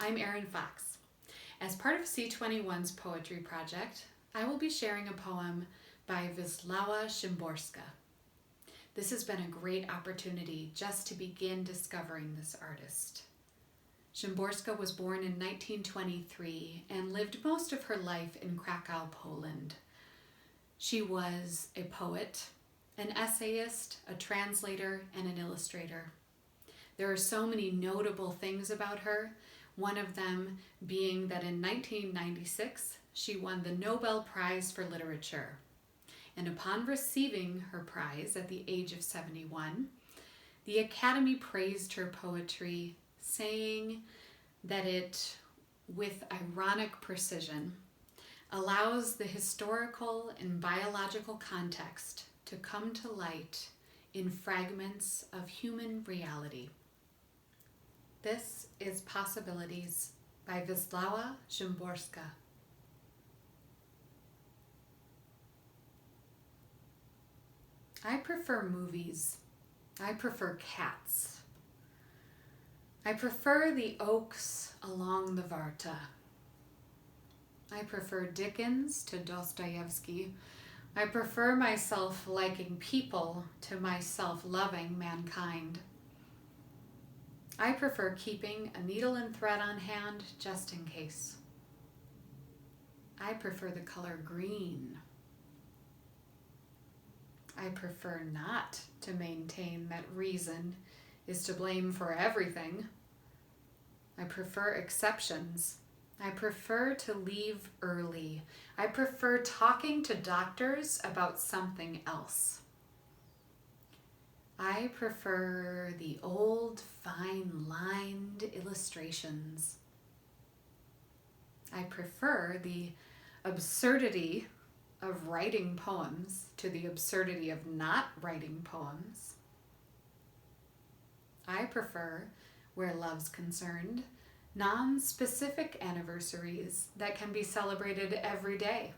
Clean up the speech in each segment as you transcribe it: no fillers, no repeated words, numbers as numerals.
I'm Erin Fox. As part of C21's poetry project, I will be sharing a poem by Wislawa Szymborska. This has been a great opportunity just to begin discovering this artist. Szymborska was born in 1923 and lived most of her life in Krakow, Poland. She was a poet, an essayist, a translator, and an illustrator. There are so many notable things about her, one of them being that in 1996 she won the Nobel Prize for Literature. And upon receiving her prize at the age of 71, the Academy praised her poetry, saying that it, with ironic precision, allows the historical and biological context to come to light in fragments of human reality. This is Possibilities by Wislawa Szymborska. I prefer movies. I prefer cats. I prefer the oaks along the Varta. I prefer Dickens to Dostoevsky. I prefer myself liking people to myself loving mankind. I prefer keeping a needle and thread on hand just in case. I prefer the color green. I prefer not to maintain that reason is to blame for everything. I prefer exceptions. I prefer to leave early. I prefer talking to doctors about something else. I prefer the old, fine-lined illustrations. I prefer the absurdity of writing poems to the absurdity of not writing poems. I prefer, where love's concerned, non-specific anniversaries that can be celebrated every day.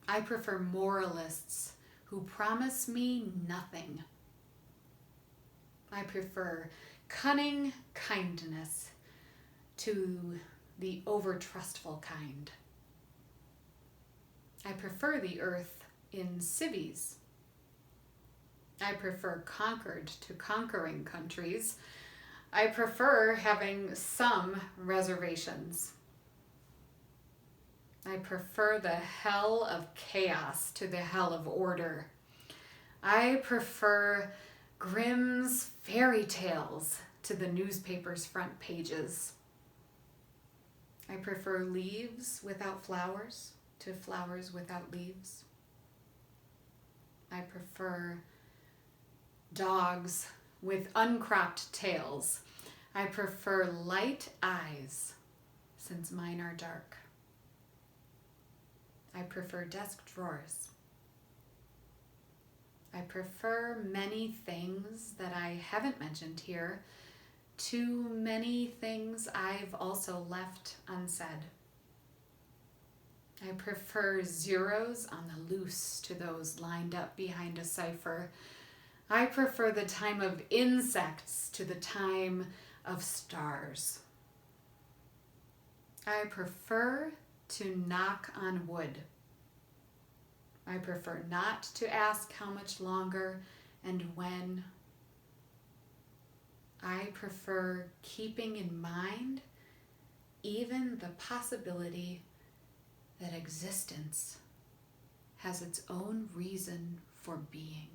I prefer moralists who promise me nothing. I prefer cunning kindness to the over-trustful kind. I prefer the earth in cities. I prefer conquered to conquering countries. I prefer having some reservations. I prefer the hell of chaos to the hell of order. I prefer Grimm's fairy tales to the newspaper's front pages. I prefer leaves without flowers to flowers without leaves. I prefer dogs with uncropped tails. I prefer light eyes, since mine are dark. I prefer desk drawers. I prefer many things that I haven't mentioned here to many things I've also left unsaid. I prefer zeros on the loose to those lined up behind a cipher. I prefer the time of insects to the time of stars. I prefer to knock on wood. I prefer not to ask how much longer and when. I prefer keeping in mind even the possibility that existence has its own reason for being.